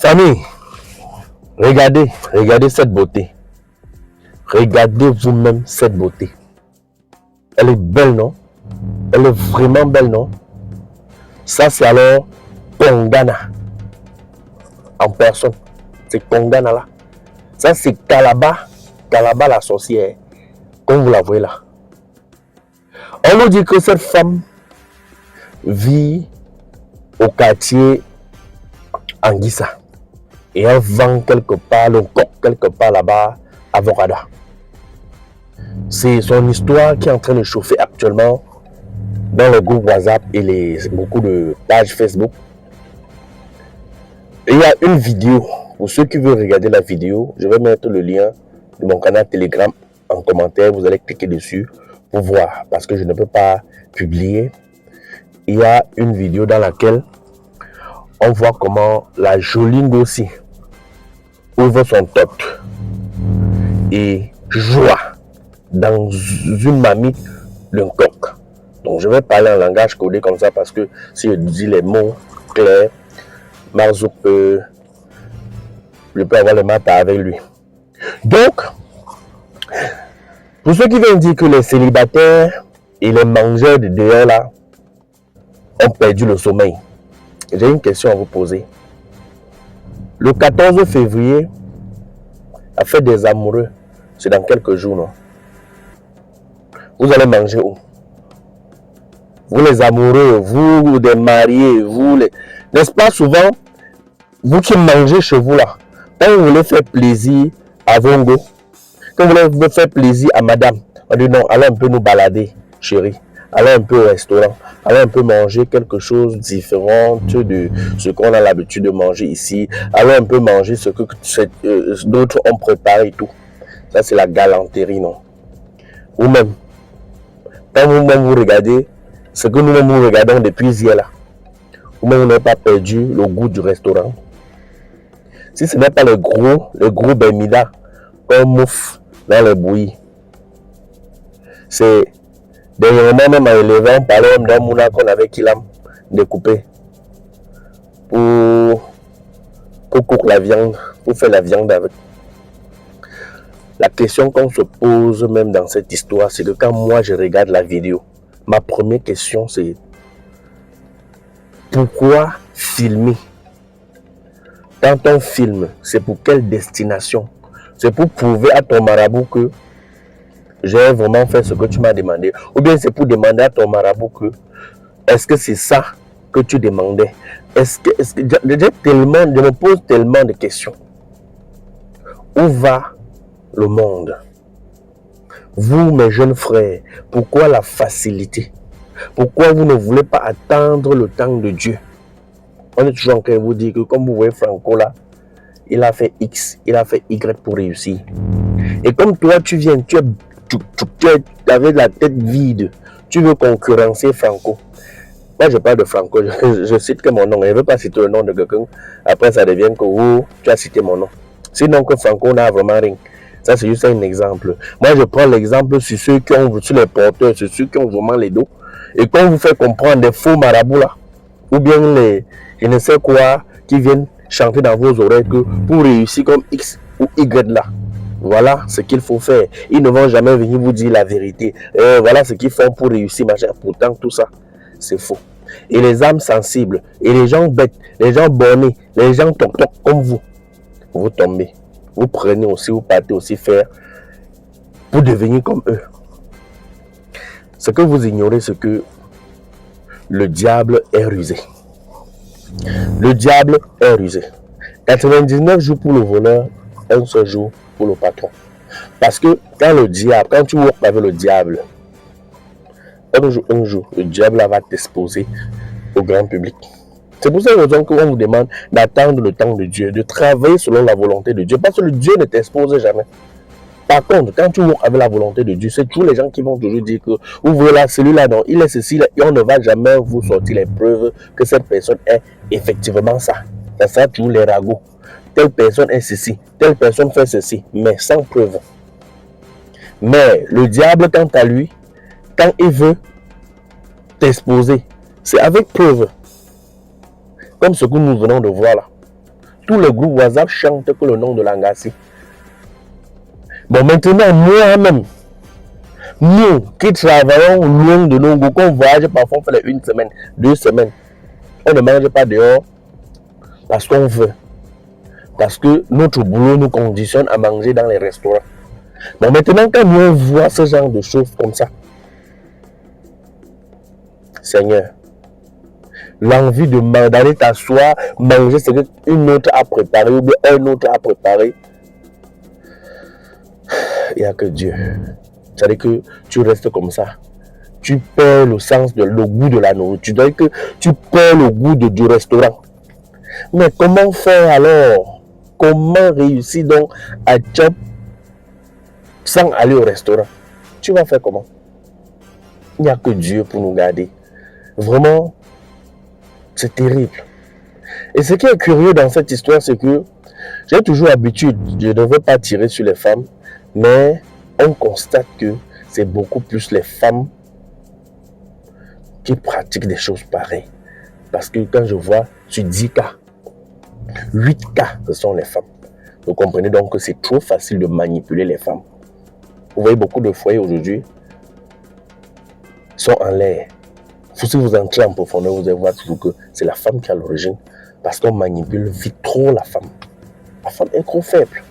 Famille, regardez cette beauté. Regardez vous-même cette beauté. Elle est belle, non? Elle est vraiment belle, non? Ça, c'est alors Kongana. En personne. C'est Kongana là. Ça, c'est Kalaba. Kalaba la sorcière. Comme vous la voyez là. On nous dit que cette femme vit au quartier Anguissa. Et elle vend quelque part, le coq quelque part là-bas, à Vorada. C'est son histoire qui est en train de chauffer actuellement dans le groupe WhatsApp et beaucoup de pages Facebook. Et il y a une vidéo. Pour ceux qui veulent regarder la vidéo, je vais mettre le lien de mon canal Telegram en commentaire. Vous allez cliquer dessus pour voir. Parce que je ne peux pas publier. Il y a une vidéo dans laquelle on voit comment la jolie Ngossi ouvre son top et joue dans une mamie d'un coq. Donc je vais parler en langage codé comme ça parce que si je dis les mots clairs, Marzouk peut avoir le matin avec lui. Donc, pour ceux qui viennent dire que les célibataires et les mangeurs de dehors là ont perdu le sommeil, j'ai une question à vous poser. Le 14 février, la fête des amoureux, c'est dans quelques jours, non? Vous allez manger où? Vous les amoureux, vous les mariés, vous les... N'est-ce pas souvent, vous qui mangez chez vous là, quand vous voulez faire plaisir à Vongo, quand vous voulez faire plaisir à madame, on dit non, allez un peu nous balader, chérie. Allez un peu au restaurant, allez un peu manger quelque chose de différent de ce qu'on a l'habitude de manger ici. Allez un peu manger ce que d'autres ont préparé et tout. Ça, c'est la galanterie, non? Ou même, quand vous-même vous regardez ce que nous-mêmes nous regardons depuis hier là, vous-même vous n'avez pas perdu le goût du restaurant. Si ce n'est pas le gros Bermuda qu'on mouffe dans le bouilli, c'est dernièrement même à élever, on parlait d'un mouna qu'on avait qu'il a découpé pour coudre la viande, pour faire la viande avec. La question qu'on se pose même dans cette histoire, c'est que quand moi je regarde la vidéo, ma première question c'est pourquoi filmer? Quand on filme, c'est pour quelle destination? C'est pour prouver à ton marabout que j'ai vraiment fait ce que tu m'as demandé. Ou bien c'est pour demander à ton marabout que est-ce que c'est ça que tu demandais? Je me pose tellement de questions. Où va le monde? Vous, mes jeunes frères, pourquoi la facilité? Pourquoi vous ne voulez pas attendre le temps de Dieu? On est toujours en train de vous dire que comme vous voyez Franco là, il a fait X, il a fait Y pour réussir. Et comme toi, tu viens, tu es avec la tête vide, tu veux concurrencer Franco. Moi, je parle de Franco, je cite que mon nom. Je ne veux pas citer le nom de quelqu'un. Après, ça devient que tu as cité mon nom. Sinon, que Franco n'a vraiment rien. Ça, c'est juste un exemple. Moi, je prends l'exemple sur ceux qui ont, sur les porteurs, sur ceux qui ont vraiment les dos. Et quand on vous fait comprendre des faux marabouts là, ou bien les, je ne sais quoi, qui viennent chanter dans vos oreilles que pour réussir comme X ou Y là, voilà ce qu'il faut faire. Ils ne vont jamais venir vous dire la vérité. Voilà ce qu'ils font pour réussir, machin. Pourtant, tout ça, c'est faux. Et les âmes sensibles, et les gens bêtes, les gens bornés, les gens toc-toc comme vous tombez. Vous prenez aussi, vous partez aussi faire pour devenir comme eux. Ce que vous ignorez, c'est que le diable est rusé. Le diable est rusé. 99 jours pour le voleur, un seul jour pour le patron. Parce que quand tu works avec le diable, un jour, le diable va t'exposer au grand public. C'est pour cette raison qu'on vous demande d'attendre le temps de Dieu, de travailler selon la volonté de Dieu, parce que le Dieu ne t'expose jamais. Par contre, quand tu works avec la volonté de Dieu, c'est tous les gens qui vont toujours dire que vous voyez là, celui-là, non, il est ceci, là, et on ne va jamais vous sortir les preuves que cette personne est effectivement ça. Ça sera toujours les ragots. Telle personne est ceci, telle personne fait ceci, mais sans preuve. Mais le diable, quant à lui, quand il veut t'exposer, c'est avec preuve. Comme ce que nous venons de voir là. tous les groupes WhatsApp chantent que le nom de Langassi. Bon, maintenant, moi-même, nous qui travaillons loin de nos goûts, qu'on voyage parfois, on fait 1 semaine, 2 semaines. On ne mange pas dehors parce qu'on veut. Parce que notre boulot nous conditionne à manger dans les restaurants. Bon, maintenant, quand nous voit ce genre de choses comme ça, Seigneur, l'envie d'aller t'asseoir, manger ce qu'une autre a préparé ou bien un autre a préparé, il n'y a que Dieu. C'est-à-dire que tu restes comme ça. Tu perds le sens, le goût de la nourriture. C'est-à-dire que tu perds le goût du restaurant. Mais comment faire alors? Comment réussir donc à job sans aller au restaurant? Tu vas faire comment? Il n'y a que Dieu pour nous garder. Vraiment, c'est terrible. Et ce qui est curieux dans cette histoire, c'est que j'ai toujours l'habitude, je ne veux pas tirer sur les femmes, mais on constate que c'est beaucoup plus les femmes qui pratiquent des choses pareilles. Parce que quand je vois sur 10 cas, 8 cas, ce sont les femmes. Vous comprenez donc que c'est trop facile de manipuler les femmes. Vous voyez, beaucoup de foyers aujourd'hui sont en l'air. Si vous entrez en profondeur, vous allez voir toujours que c'est la femme qui a l'origine. Parce qu'on manipule vite trop la femme. La femme est trop faible.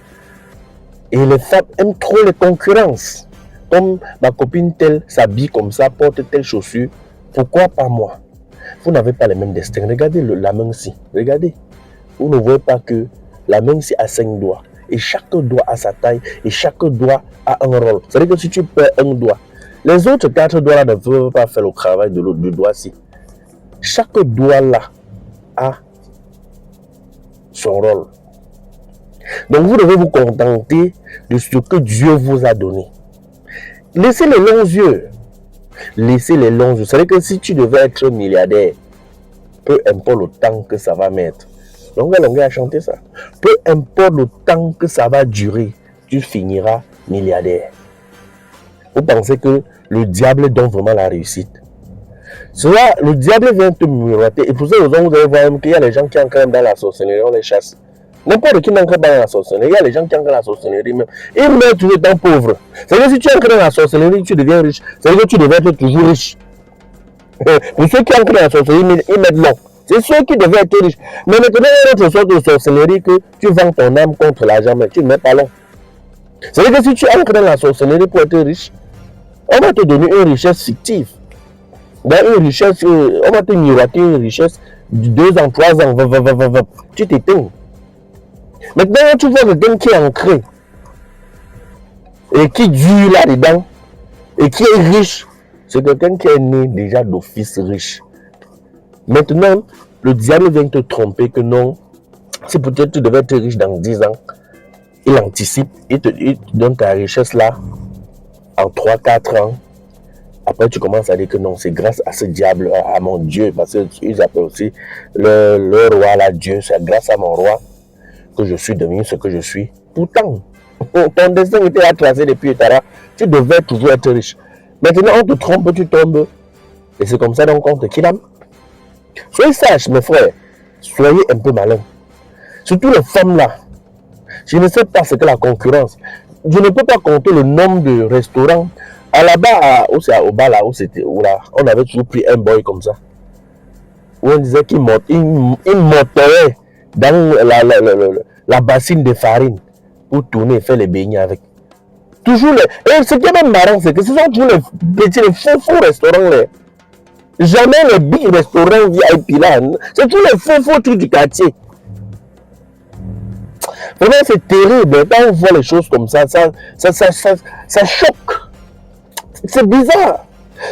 Et les femmes aiment trop les concurrences. Comme ma copine telle s'habille comme ça, porte telle chaussure. Pourquoi pas moi? Vous n'avez pas les mêmes destins. Regardez la main-ci. Regardez. Vous ne voyez pas que la main-ci a 5 doigts. Et chaque doigt a sa taille. Et chaque doigt a un rôle. C'est-à-dire que si tu perds un doigt, les autres 4 doigts ne peuvent pas faire le travail de l'autre doigt-ci. Chaque doigt là a son rôle. Donc vous devez vous contenter de ce que Dieu vous a donné. Laissez les longs yeux. Laissez les longs yeux. C'est-à-dire que si tu devais être milliardaire, peu importe le temps que ça va mettre. Donc on a chanté ça. Peu importe le temps que ça va durer, tu finiras milliardaire. Vous pensez que le diable donne vraiment la réussite? Cela, le diable vient te miroiter. Et pour ça, vous allez voir qu'il y a les gens qui entrent dans la sorcellerie, on les chasse. N'importe qui n'entre pas dans la sorcellerie. Il y a les gens qui entrent dans la sorcellerie même. Ils meurent toujours étant pauvres. C'est-à-dire que si tu entres dans la sorcellerie, tu deviens riche. C'est-à-dire que tu devais être toujours riche. Pour ceux qui entrent dans la sorcellerie, ils mettent long. C'est ceux qui devaient être riches. Mais maintenant, il y a une autre sorte de sorcellerie que tu vends ton âme contre l'argent, mais tu ne mets pas long. C'est-à-dire que si tu entres dans la sorcellerie pour être riche, on va te donner une richesse fictive. Dans une richesse, on va te miroiter une richesse de 2 ans, 3 ans, tu t'éteins. Maintenant, tu vois quelqu'un qui est ancré et qui dure là-dedans et qui est riche. C'est quelqu'un qui est né déjà d'office riche. Maintenant, le diable vient te tromper que non, si peut-être tu devais être riche dans 10 ans, il anticipe, il te donne ta richesse là en 3-4 ans. Après, tu commences à dire que non, c'est grâce à ce diable, à mon Dieu, parce qu'ils appellent aussi le roi là, Dieu, c'est grâce à mon roi que je suis devenu ce que je suis. Pourtant, ton destin était à tracer depuis Etara, tu devais toujours être riche. Maintenant, on te trompe, tu tombes, et c'est comme ça donc on te quitte. Soyez sages, mes frères, soyez un peu malins. Surtout les femmes là. Je ne sais pas ce que la concurrence. Je ne peux pas compter le nombre de restaurants. À là-bas, au bas là, on avait toujours pris un boy comme ça. Où on disait qu'il monterait dans la bassine de farine pour tourner et faire les beignets avec. Toujours les. Et ce qui est même marrant, c'est que ce sont toujours les petits, les faux restaurants là. Jamais les big restaurants VIP là. C'est tous les faux trucs du quartier. Vraiment, c'est terrible. Quand on voit les choses comme ça choque. C'est bizarre.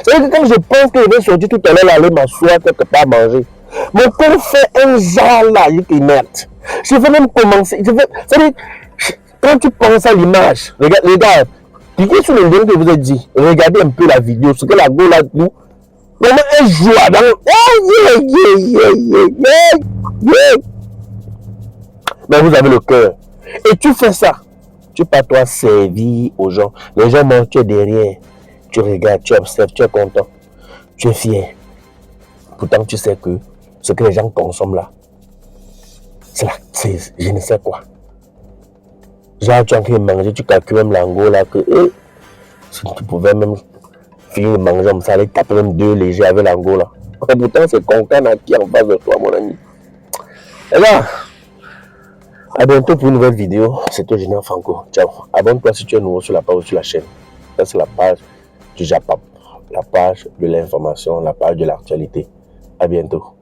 C'est-à-dire que quand je pense que je vais sortir tout à l'heure, aller m'asseoir quelque part à manger, mon corps fait un genre là, qui merde. Je vais même commencer. C'est-à-dire, quand tu penses à l'image, regarde, cliquez sur le lien que je vous ai dit, regardez un peu la vidéo, ce que la go là nous, comment elle joue dans. Mais vous avez le cœur. Et tu fais ça. Tu pas toi servir aux gens. Les gens mangent, tu es derrière. Tu regardes, tu observes, tu es content. Tu es fier. Pourtant, tu sais que ce que les gens consomment là, je ne sais quoi. Genre, tu es en train de manger, tu calcules même l'Angola que si tu pouvais même finir de manger comme ça, aller taper même 2 légers avec l'Angola. Pourtant, c'est Konkana qui est en face de toi, mon ami. Et là, à bientôt pour une nouvelle vidéo. C'était Général Franco. Ciao. Abonne-toi si tu es nouveau sur la page ou sur la chaîne. Ça, c'est la page du Japap. La page de l'information, la page de l'actualité. À bientôt.